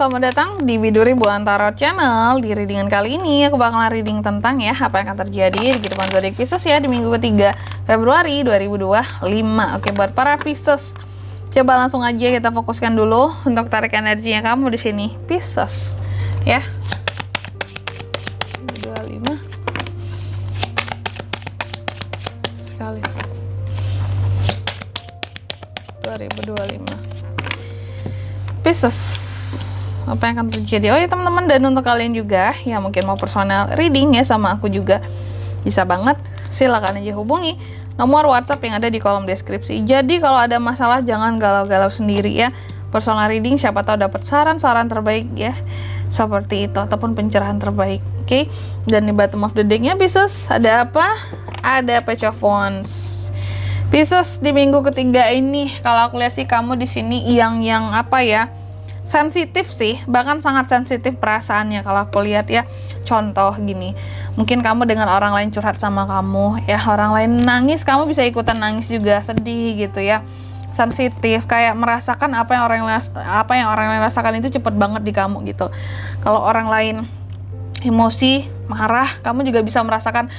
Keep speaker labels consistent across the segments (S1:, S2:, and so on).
S1: selamat datang di Biduri Bulan Tarot Channel. Di readingan kali ini aku bakalan reading tentang ya apa yang akan terjadi di kehidupan zodiak Pisces ya di minggu ketiga Februari 2025. Oke, buat para Pisces, coba langsung aja kita fokuskan dulu untuk tarik energinya kamu di sini Pisces ya. 25 sekali 2025 Pisces, apa yang akan terjadi? Oh ya teman-teman, dan untuk kalian juga yang mungkin mau personal reading ya sama aku juga bisa banget, silakan aja hubungi nomor WhatsApp yang ada di kolom deskripsi. Jadi kalau ada masalah jangan galau-galau sendiri ya. Personal reading siapa tahu dapat saran-saran terbaik ya, seperti itu, ataupun pencerahan terbaik. Oke. Dan di bottom of the deck-nya Pisces ada apa? Ada Page of Wands. Pisces, di minggu ketiga ini kalau aku lihat sih kamu di sini yang apa ya, sensitif sih, bahkan sangat sensitif perasaannya kalau aku lihat ya. Contoh gini, mungkin kamu dengan orang lain curhat sama kamu ya, orang lain nangis, kamu bisa ikutan nangis juga, sedih gitu ya. Sensitif, kayak merasakan apa yang orang lain rasakan itu cepet banget di kamu gitu. Kalau orang lain emosi, marah, kamu juga bisa merasakan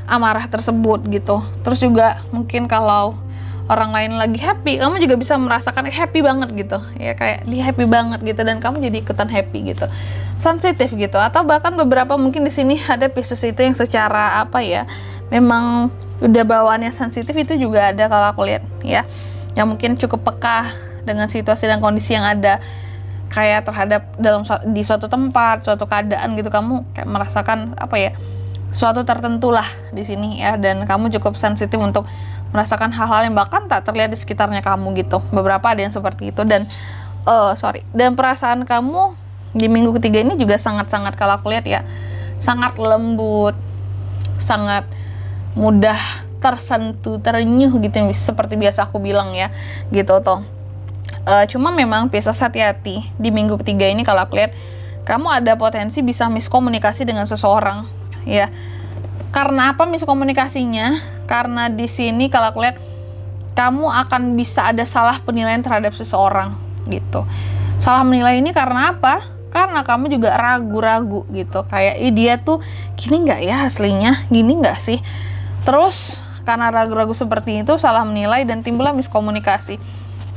S1: amarah tersebut gitu. Terus juga mungkin kalau orang lain lagi happy, kamu juga bisa merasakan happy banget gitu ya, kayak di happy banget gitu, dan kamu jadi ikutan happy gitu, sensitif gitu. Atau bahkan beberapa mungkin di sini ada Pisces itu yang secara apa ya, memang udah bawaannya sensitif, itu juga ada kalau aku lihat ya, yang mungkin cukup peka dengan situasi dan kondisi yang ada, kayak terhadap di suatu tempat, suatu keadaan gitu, kamu kayak merasakan apa ya, suatu tertentu lah di sini ya, dan kamu cukup sensitif untuk merasakan hal-hal yang bahkan tak terlihat di sekitarnya kamu gitu. Beberapa ada yang seperti itu, dan dan perasaan kamu di minggu ketiga ini juga sangat-sangat, kalau aku lihat ya, sangat lembut, sangat mudah tersentuh, terenyuh gitu, seperti biasa aku bilang ya gitu toh. Cuma memang Pisces, hati-hati di minggu ketiga ini kalau aku lihat kamu ada potensi bisa miskomunikasi dengan seseorang ya. Karena apa miskomunikasinya? Karena di sini kalau aku lihat kamu akan bisa ada salah penilaian terhadap seseorang gitu. Salah menilai ini karena apa? Karena kamu juga ragu-ragu gitu, kayak dia tuh gini nggak ya aslinya, gini nggak sih. Terus karena ragu-ragu seperti itu salah menilai dan timbullah miskomunikasi.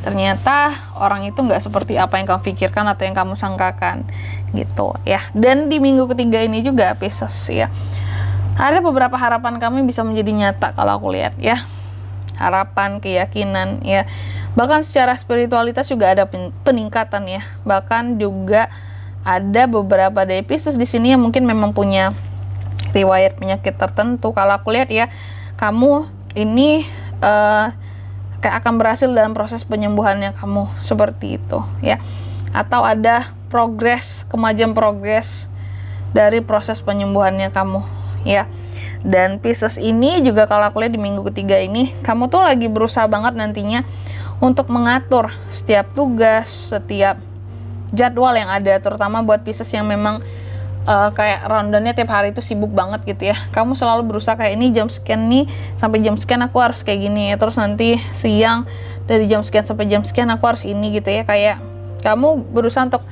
S1: Ternyata orang itu nggak seperti apa yang kamu pikirkan atau yang kamu sangkakan gitu ya. Dan di minggu ketiga ini juga Pisces ya, ada beberapa harapan kami bisa menjadi nyata kalau aku lihat ya. Harapan, keyakinan ya, bahkan secara spiritualitas juga ada peningkatan ya. Bahkan juga ada beberapa dari Pisces di sini yang mungkin memang punya riwayat penyakit tertentu. Kalau aku lihat ya, kamu ini kayak akan berhasil dalam proses penyembuhannya kamu, seperti itu ya. Atau ada kemajuan progres dari proses penyembuhannya kamu ya. Dan Pisces ini juga kalau aku lihat di minggu ketiga ini kamu tuh lagi berusaha banget nantinya untuk mengatur setiap tugas, setiap jadwal yang ada, terutama buat Pisces yang memang kayak rondonya tiap hari itu sibuk banget gitu ya. Kamu selalu berusaha kayak ini jam sekian nih sampai jam sekian aku harus kayak gini ya, terus nanti siang dari jam sekian sampai jam sekian aku harus ini gitu ya. Kayak kamu berusaha untuk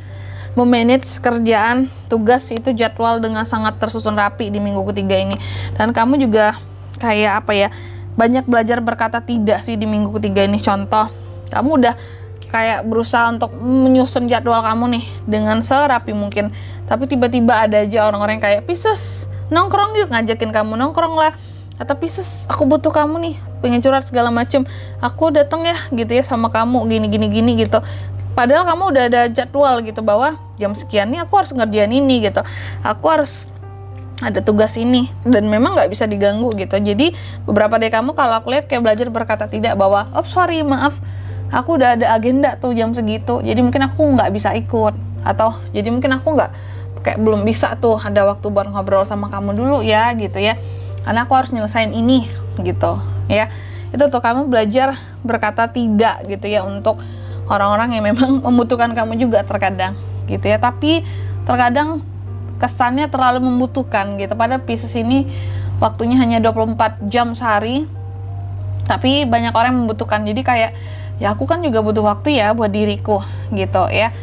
S1: memanage kerjaan, tugas, itu jadwal dengan sangat tersusun rapi di minggu ketiga ini. Dan kamu juga kayak apa ya, banyak belajar berkata tidak sih di minggu ketiga ini. Contoh, kamu udah kayak berusaha untuk menyusun jadwal kamu nih dengan serapi mungkin, tapi tiba-tiba ada aja orang-orang kayak Pisces nongkrong yuk, ngajakin kamu nongkrong lah, atau Pisces aku butuh kamu nih, pengen curhat segala macem, aku datang ya gitu ya sama kamu gini gitu. Padahal kamu udah ada jadwal gitu, bahwa jam sekian nih aku harus ngerjain ini gitu, aku harus ada tugas ini, dan memang nggak bisa diganggu gitu. Jadi beberapa dari kamu kalau aku lihat kayak belajar berkata tidak, bahwa oh sorry maaf, aku udah ada agenda tuh jam segitu, jadi mungkin aku nggak bisa ikut, atau jadi mungkin aku nggak, kayak belum bisa tuh ada waktu buat ngobrol sama kamu dulu ya gitu ya, karena aku harus nyelesain ini gitu ya. Itu tuh kamu belajar berkata tidak gitu ya untuk orang-orang yang memang membutuhkan kamu juga terkadang gitu ya. Tapi terkadang kesannya terlalu membutuhkan gitu. Pada Pisces ini waktunya hanya 24 jam sehari, tapi banyak orang yang membutuhkan. Jadi kayak ya aku kan juga butuh waktu ya buat diriku gitu ya.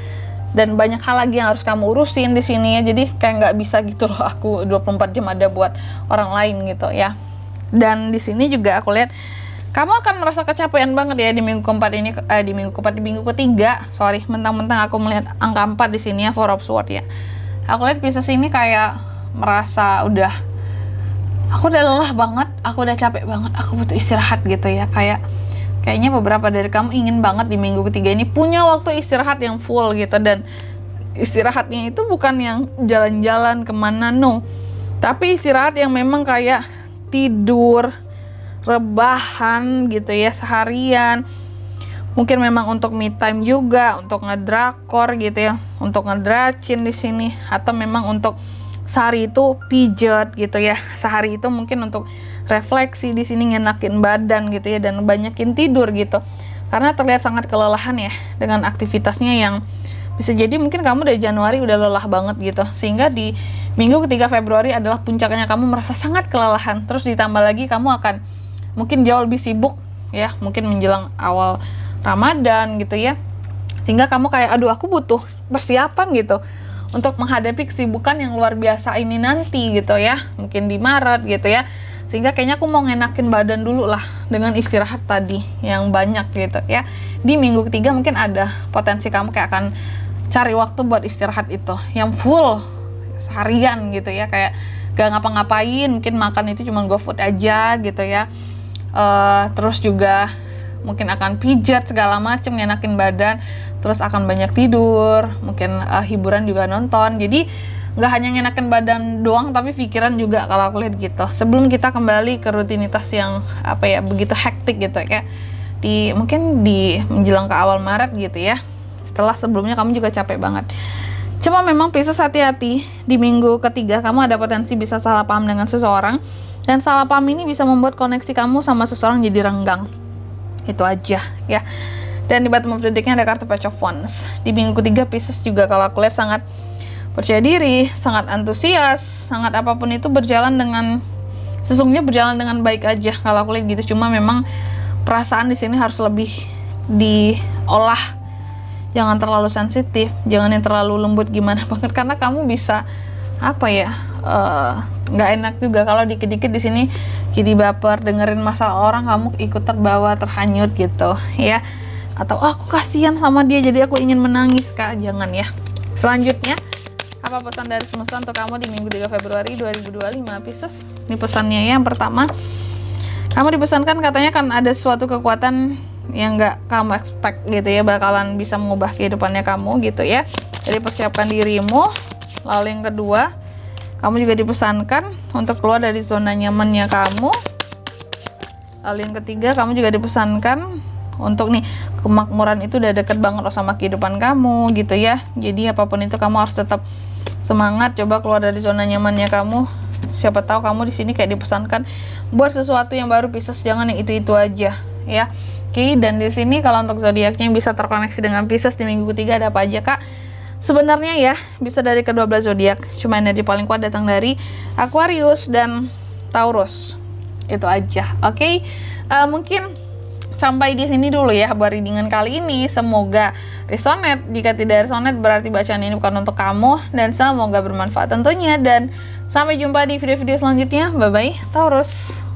S1: dan banyak hal lagi yang harus kamu urusin di sini ya. Jadi kayak nggak bisa gitu loh aku 24 jam ada buat orang lain gitu ya. Dan di sini juga aku lihat kamu akan merasa kecapean banget ya di minggu keempat ini, di minggu ketiga, sorry, mentang-mentang aku melihat angka 4 di sini ya, Four of Swords ya. Aku lihat Pisces ini kayak merasa aku udah lelah banget, aku udah capek banget, aku butuh istirahat gitu ya. Kayaknya beberapa dari kamu ingin banget di minggu ketiga ini punya waktu istirahat yang full gitu, dan istirahatnya itu bukan yang jalan-jalan kemana, no, tapi istirahat yang memang kayak tidur, rebahan gitu ya seharian. Mungkin memang untuk me time juga, untuk ngedrakor gitu ya, untuk ngedracin di sini, atau memang untuk sehari itu pijat gitu ya. Sehari itu mungkin untuk refleksi di sini, ngenakin badan gitu ya, dan banyakin tidur gitu. Karena terlihat sangat kelelahan ya dengan aktivitasnya yang bisa jadi mungkin kamu dari Januari udah lelah banget gitu. Sehingga di minggu ketiga Februari adalah puncaknya kamu merasa sangat kelelahan. Terus ditambah lagi kamu akan mungkin jauh lebih sibuk ya, mungkin menjelang awal Ramadan gitu ya, sehingga kamu kayak aduh aku butuh persiapan gitu untuk menghadapi kesibukan yang luar biasa ini nanti gitu ya, mungkin di Maret gitu ya. Sehingga kayaknya aku mau ngenakin badan dulu lah dengan istirahat tadi yang banyak gitu ya. Di minggu ketiga mungkin ada potensi kamu kayak akan cari waktu buat istirahat itu yang full seharian gitu ya, kayak gak ngapa-ngapain, mungkin makan itu cuma GoFood aja gitu ya. Terus juga mungkin akan pijat segala macem, ngenakin badan, terus akan banyak tidur, mungkin hiburan juga nonton. Jadi nggak hanya ngenakin badan doang, tapi pikiran juga kalau aku lihat gitu. Sebelum kita kembali ke rutinitas yang begitu hektik gitu ya, mungkin di menjelang ke awal Maret gitu ya. Setelah sebelumnya kamu juga capek banget. Cuma memang Pisces hati-hati, di minggu ketiga kamu ada potensi bisa salah paham dengan seseorang. Dan salah paham ini bisa membuat koneksi kamu sama seseorang jadi renggang. Itu aja ya. Dan di bottom of the deck-nya ada kartu Page of Wands. Di minggu ketiga Pisces juga kalau aku lihat sangat percaya diri, sangat antusias, sangat apapun itu sesungguhnya berjalan dengan baik aja kalau aku lihat gitu. Cuma memang perasaan di sini harus lebih diolah. Jangan terlalu sensitif, jangan yang terlalu lembut gimana banget, karena kamu bisa nggak enak juga kalau dikit-dikit di sini jadi baper, dengerin masalah orang kamu ikut terbawa, terhanyut gitu ya, atau aku kasihan sama dia jadi aku ingin menangis, Kak, jangan ya. Selanjutnya apa pesan dari semesta untuk kamu di minggu 3 Februari 2025 Pisces? Ini pesannya ya. Yang pertama, kamu dipesankan katanya kan ada suatu kekuatan yang nggak kamu expect gitu ya, bakalan bisa mengubah kehidupannya kamu gitu ya. Jadi persiapkan dirimu. Lalu yang kedua, kamu juga dipesankan untuk keluar dari zona nyamannya kamu. Lalu yang ketiga, kamu juga dipesankan untuk kemakmuran itu udah deket banget loh sama kehidupan kamu gitu ya. Jadi apapun itu kamu harus tetap semangat, coba keluar dari zona nyamannya kamu. Siapa tahu kamu di sini kayak dipesankan buat sesuatu yang baru, Pisces, jangan yang itu-itu aja ya. Oke, dan di sini kalau untuk zodiaknya yang bisa terkoneksi dengan Pisces di minggu ketiga ada apa aja, Kak? Sebenarnya ya bisa dari ke-12 zodiak, cuma energi paling kuat datang dari Aquarius dan Taurus. Itu aja. Oke. Mungkin sampai di sini dulu ya buat readingan kali ini. Semoga resonate. Jika tidak resonate berarti bacaan ini bukan untuk kamu, dan semoga bermanfaat tentunya. Dan sampai jumpa di video-video selanjutnya. Bye bye Taurus.